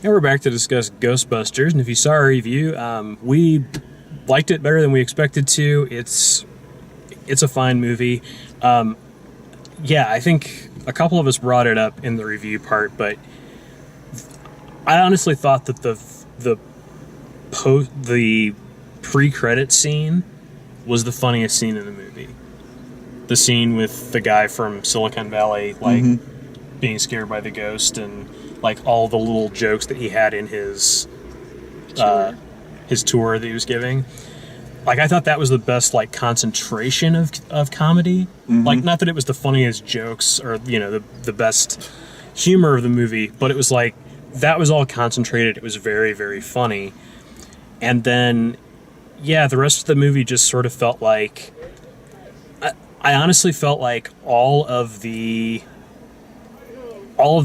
And we're back to discuss Ghostbusters, and if you saw our review, we liked it better than we expected to. It's a fine movie. I think a couple of us brought it up in the review part, but I honestly thought that the pre-credit scene was the funniest scene in the movie. The scene with the guy from Silicon Valley, being scared by the ghost, and all the little jokes that he had in his tour that he was giving. I thought that was the best concentration of comedy. Not that it was the funniest jokes or the best humor of the movie, but it was that was all concentrated. It was very, very funny. And then the rest of the movie just sort of felt like I honestly felt like all of the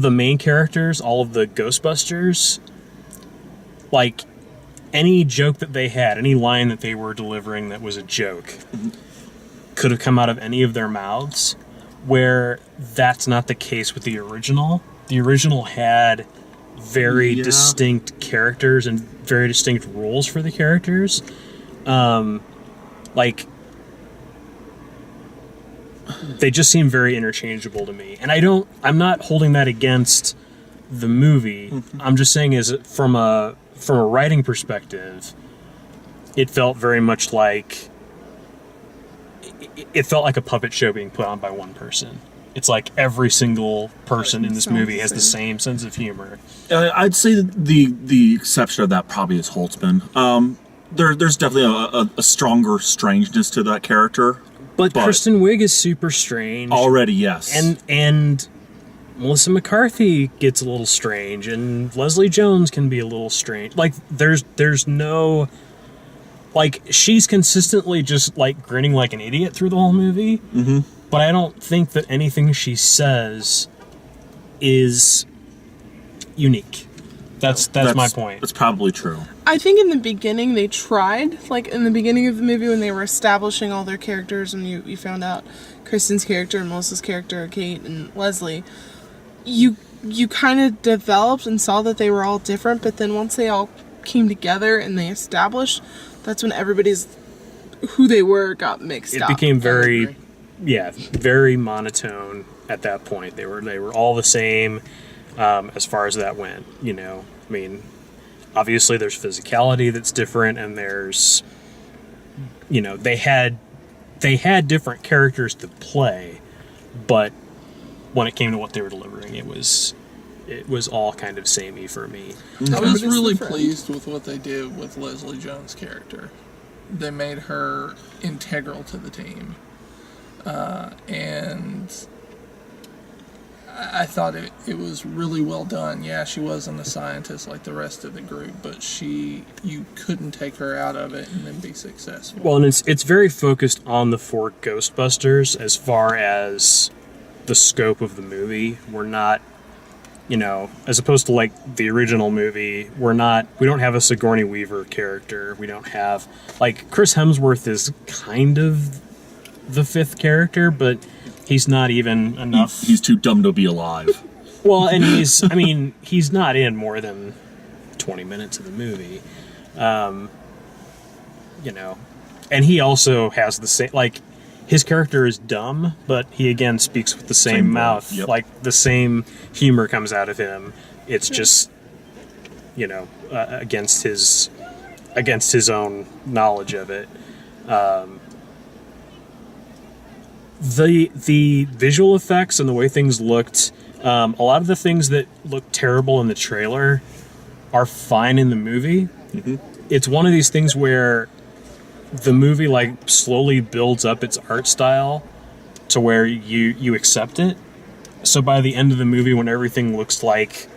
main characters, all of the Ghostbusters, any joke that they had, any line that they were delivering that was a joke, could have come out of any of their mouths, where that's not the case with the original. The original had very distinct characters and very distinct rules for the characters. They just seem very interchangeable to me. And I'm not holding that against the movie. I'm just saying from a writing perspective, it felt very much like it felt like a puppet show being put on by one person. It's like every single person in this movie has the same sense of humor. I'd say the exception of that probably is Holtzman. There's definitely a stronger strangeness to that character. But Kristen Wiig is super strange. Already, yes. And Melissa McCarthy gets a little strange, and Leslie Jones can be a little strange. There's no... she's consistently just, grinning like an idiot through the whole movie. Mm-hmm. But I don't think that anything she says is unique. That's my point. That's probably true. I think in the beginning they tried, in the beginning of the movie when they were establishing all their characters, and you found out Kristen's character and Melissa's character, Kate and Leslie, you kind of developed and saw that they were all different, but then once they all came together and they established, that's when everybody's who they were got mixed up. It became very monotone at that point. They were all the same. As far as that went, obviously there's physicality that's different, and there's, they had different characters to play, but when it came to what they were delivering, it was all kind of samey for me. I was really pleased with what they did with Leslie Jones' character. They made her integral to the team, and I thought it was really well done. Yeah, she wasn't a scientist like the rest of the group, but you couldn't take her out of it and then be successful. Well, and it's very focused on the 4 Ghostbusters as far as the scope of the movie. We're not, as opposed to the original movie, we don't have a Sigourney Weaver character. We don't have, Chris Hemsworth is kind of the 5th character, but he's not even enough. He's too dumb to be alive. Well, and he's not in more than 20 minutes of the movie. And he also has the same, his character is dumb, but he again speaks with the same mouth. Yep. The same humor comes out of him. It's just, against his own knowledge of it. The visual effects and the way things looked, a lot of the things that looked terrible in the trailer are fine in the movie. Mm-hmm. It's one of these things where the movie slowly builds up its art style to where you accept it. So by the end of the movie, when everything looks like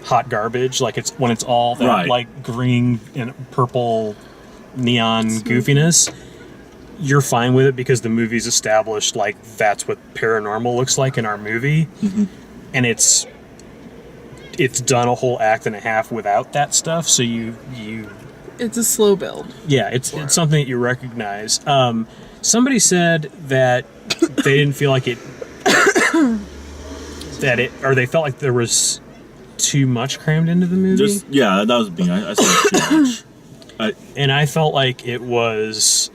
hot garbage, when it's all that green and purple neon goofiness, you're fine with it because the movie's established that's what paranormal looks like in our movie. Mm-hmm. And it's done a whole act and a half without that stuff, so you it's a slow build. Yeah, it's something that you recognize. Somebody said that they didn't feel like it or they felt like there was too much crammed into the movie. That was me. I said too much. And I felt like it was,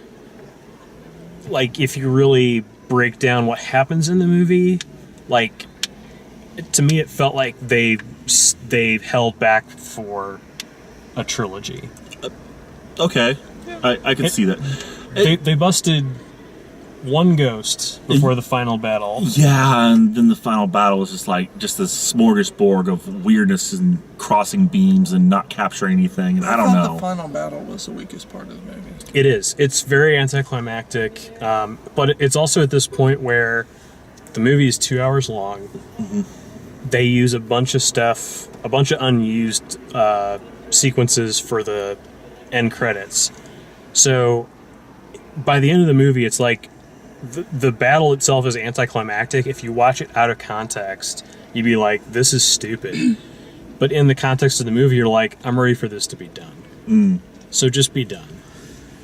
like, if you really break down what happens in the movie, like, to me it felt like they held back for a trilogy. Okay, I can see that. They busted one ghost before the final battle. Yeah, and then the final battle is just this smorgasbord of weirdness and crossing beams and not capturing anything. And I don't know. The final battle was the weakest part of the movie. It is. It's very anticlimactic, but it's also at this point where the movie is 2 hours long. Mm-hmm. They use a bunch of stuff, a bunch of unused sequences for the end credits. So by the end of the movie, it's like the battle itself is anticlimactic. If you watch it out of context, you'd be like, this is stupid. But in the context of the movie, you're like, I'm ready for this to be done. So just be done.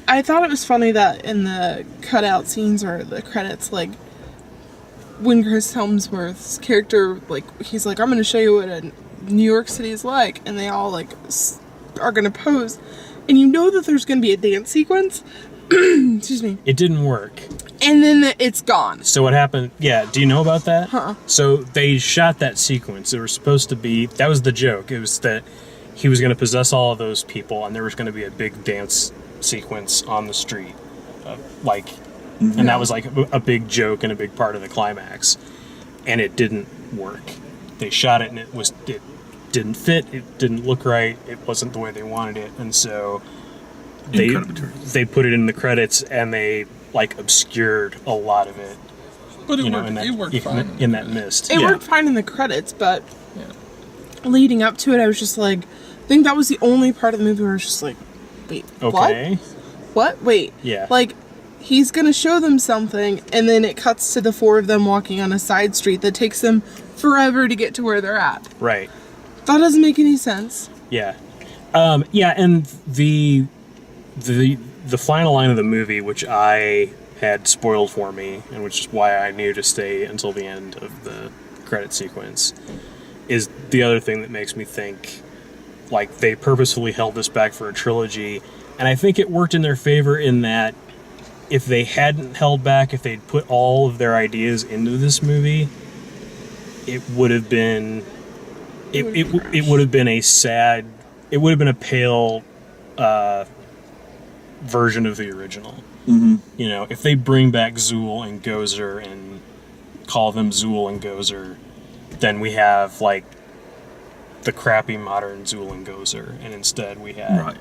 I thought it was funny that in the cutout scenes or the credits, like, when Chris Hemsworth's character, like, he's like, I'm going to show you what a New York City is like, and they all, like, are going to pose, and you know that there's going to be a dance sequence. Excuse me. It didn't work. And then it's gone. So what happened? Yeah, do you know about that? Huh. So they shot that sequence. It was supposed to be, that was the joke. It was that he was going to possess all of those people, and there was going to be a big dance sequence on the street. And that was like a big joke and a big part of the climax. And it didn't work. They shot it, and it didn't fit. It didn't look right. It wasn't the way they wanted it. And so they put it in the credits, and they, like, obscured a lot of it. But it worked fine. In that mist. It worked fine in the credits, but leading up to it, I was just like, I think that was the only part of the movie where I was just like, wait, okay. What? Wait. Yeah. Like, he's gonna show them something, and then it cuts to the four of them walking on a side street that takes them forever to get to where they're at. Right. That doesn't make any sense. Yeah. And the final line of the movie, which I had spoiled for me, and which is why I knew to stay until the end of the credit sequence, is the other thing that makes me think, like, they purposefully held this back for a trilogy. And I think it worked in their favor in that if they hadn't held back, if they'd put all of their ideas into this movie, it would have been it would have been a sad, it would have been a pale version of the original. Mm-hmm. You know, if they bring back Zool and Gozer and call them Zool and Gozer, then we have, like, the crappy modern Zool and Gozer, and instead we have right.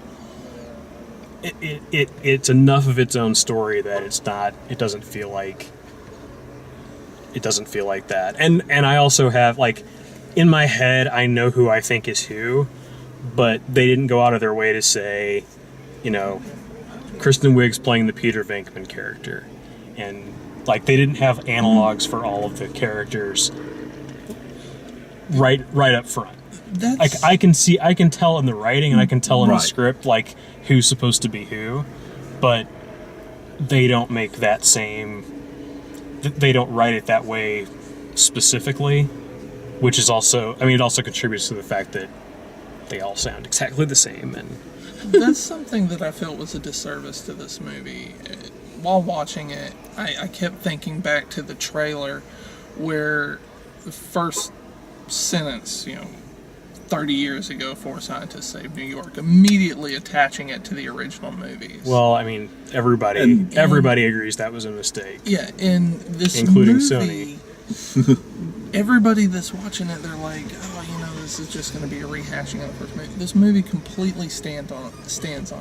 It's enough of its own story that it doesn't feel like that. And I also have, like, in my head, I know who I think is who, but they didn't go out of their way to say, you know, Kristen Wiig's playing the Peter Venkman character, and, like, they didn't have analogs for all of the characters right up front. Like, I can tell in the writing, and I can tell in the script, like, who's supposed to be who, but they don't make that same, they don't write it that way specifically, which is also, I mean, it also contributes to the fact that they all sound exactly the same. And that's something that I felt was a disservice to this movie. While watching it, I kept thinking back to the trailer where the first sentence, 30 years ago, 4 scientists saved New York, immediately attaching it to the original movies. Well, I mean, everybody agrees that was a mistake. Yeah, in this including movie, Sony. Everybody that's watching it, they're like, this is just going to be a rehashing of the first movie. This movie completely stands on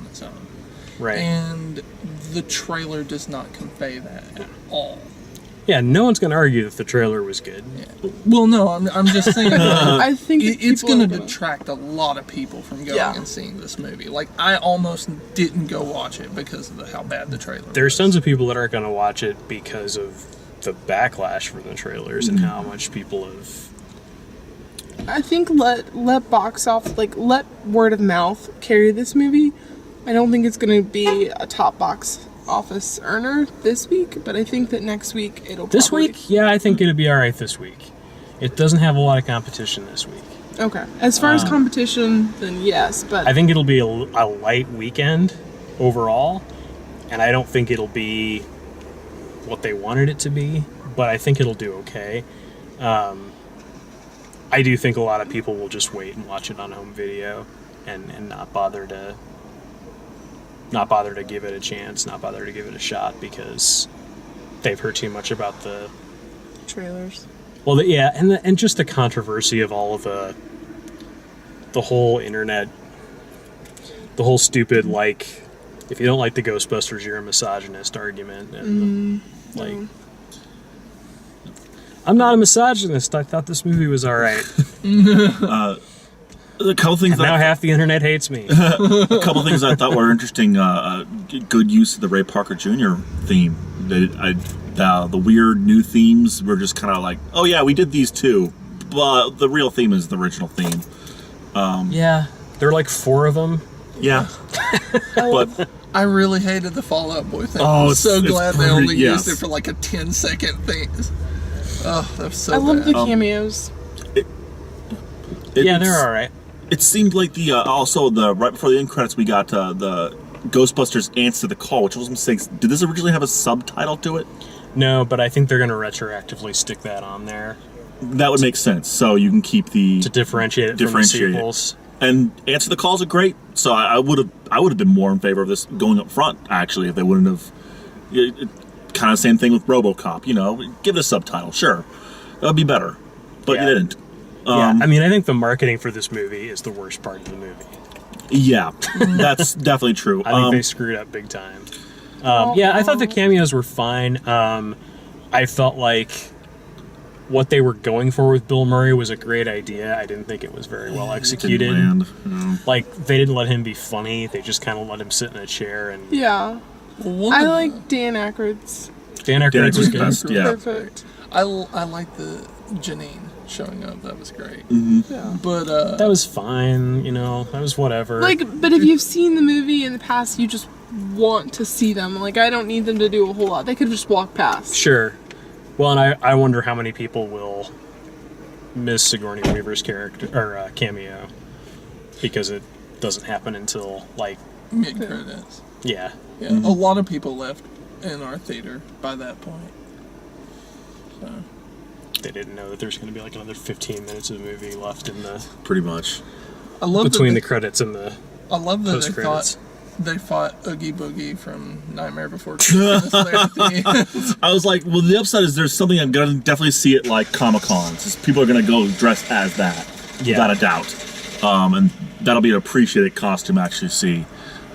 its own. Right. And the trailer does not convey that at all. Yeah, no one's going to argue that the trailer was good. Yeah. Well, no, I'm just saying I think it's going to detract a lot of people from going and seeing this movie. Like, I almost didn't go watch it because of how bad the trailer was. There's tons of people that aren't going to watch it because of the backlash from the trailers and how much people have... I think let box off, like, let word of mouth carry this movie. I don't think it's going to be a top box office earner this week, but I think that next week it'll This week? Yeah, I think it'll be alright this week. It doesn't have a lot of competition this week. Okay. As far as competition, then yes, but I think it'll be a light weekend overall, and I don't think it'll be what they wanted it to be, but I think it'll do okay. I do think a lot of people will just wait and watch it on home video and not bother to give it a chance, not bother to give it a shot because they've heard too much about the trailers. well, yeah, and just the controversy of all of the whole internet, the whole stupid like, if you don't like the Ghostbusters, you're a misogynist argument, and I'm not a misogynist. I thought this movie was all right. A couple things. Now half the internet hates me. A couple things I thought were interesting. Good use of the Ray Parker Jr. theme. The weird new themes were just kind of like, oh yeah, we did these too, but the real theme is the original theme. Yeah, there are like 4 of them. Yeah, but I really hated the Fall Out Boy thing. Oh, I'm so it's glad they pretty- only yes. used it for like a 10-second thing. Oh, that was so I love bad. the cameos. Yeah, they're all right. It seemed like the also the right before the end credits we got the Ghostbusters Answer the Call, which was a mistake. Did this originally have a subtitle to it? No, but I think they're going to retroactively stick that on there That would make sense. So you can keep the to differentiate it from the Differentiate it. sequels. and Answer the Calls are great. So I would have been more in favor of this going up front actually if they wouldn't have. Kind of same thing with RoboCop. Give it a subtitle. Sure, that would be better, but Yeah. you didn't. Yeah, I mean, I think the marketing for this movie is the worst part of the movie. Yeah, that's definitely true. I think they screwed up big time. Yeah, I thought the cameos were fine. I felt like what they were going for with Bill Murray was a great idea. I didn't think it was very well executed. Didn't land. Like, they didn't let him be funny. They just kind of let him sit in a chair. And Yeah. Well, one I of like Dan Aykroyd's. Dan Aykroyd was Aykroyd's good. best. Yeah. Perfect. I like the Janine showing up. That was great. Yeah. But That was fine. That was whatever. But if you've seen the movie in the past, you just want to see them. Like, I don't need them to do a whole lot. They could just walk past. Sure. Well, and I wonder how many people will miss Sigourney Weaver's character or cameo because it doesn't happen until like mid credits. yeah. Yeah, a lot of people left in our theater by that point. So They didn't know that there's going to be like another 15 minutes of the movie left in the Pretty much. I love between that the credits and the I love that post credits. they fought Oogie Boogie from Nightmare Before Christmas there at the end. I was like, well, the upside is there's something I'm gonna definitely see at like Comic-Cons. People are gonna go dressed as that, Yeah. without a doubt, and that'll be an appreciated costume to actually see.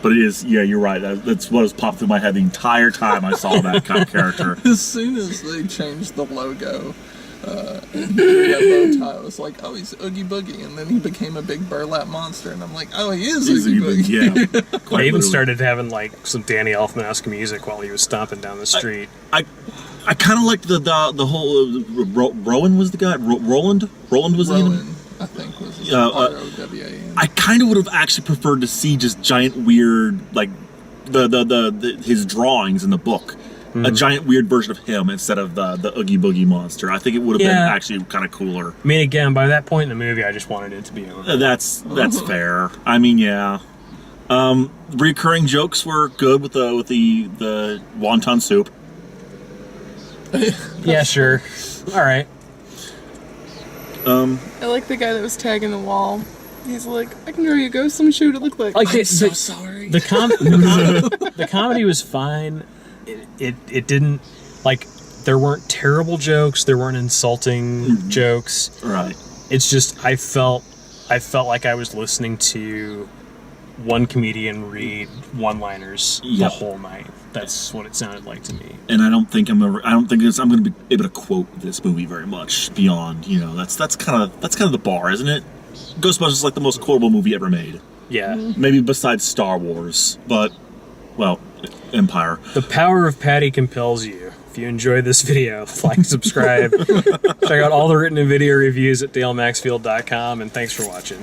But it is, yeah, you're right. That's what has popped through my head the entire time I saw that kind of character. As soon as they changed the logo, that bow tie, I was like, oh, he's Oogie Boogie, and then he became a big burlap monster, and I'm like, oh, he is Oogie Boogie. Yeah, They quite even literally. started having like some Danny Elfman-esque music while he was stomping down the street. I kind of liked the whole Rowan was the guy. Roland was the name. Rowan, I think, was his R-O-W-A-N. I kind of would have actually preferred to see just giant weird like the his drawings in the book. A giant weird version of him instead of the Oogie Boogie monster. I think it would have been Yeah. actually kind of cooler. I mean, again, by that point in the movie, I just wanted it to be over. That's fair. I mean, yeah. Recurring jokes were good with the wonton soup. Yeah, sure. All right. I like the guy that was tagging the wall. He's like, I can draw you a ghost. Let me show you what it looked like. Like I'm so sorry. the comedy was fine. It didn't like there weren't terrible jokes. There weren't insulting jokes. Right. It's just I felt like I was listening to one comedian read one-liners the Yep. whole night. That's what it sounded like to me. And I don't think I'm going to be able to quote this movie very much beyond, that's kind of the bar, isn't it? Ghostbusters is like the most quotable movie ever made. Yeah. Maybe besides Star Wars, but well, Empire. The power of Patty compels you. If you enjoyed this video, like, subscribe. Check out all the written and video reviews at dalemaxfield.com, and thanks for watching.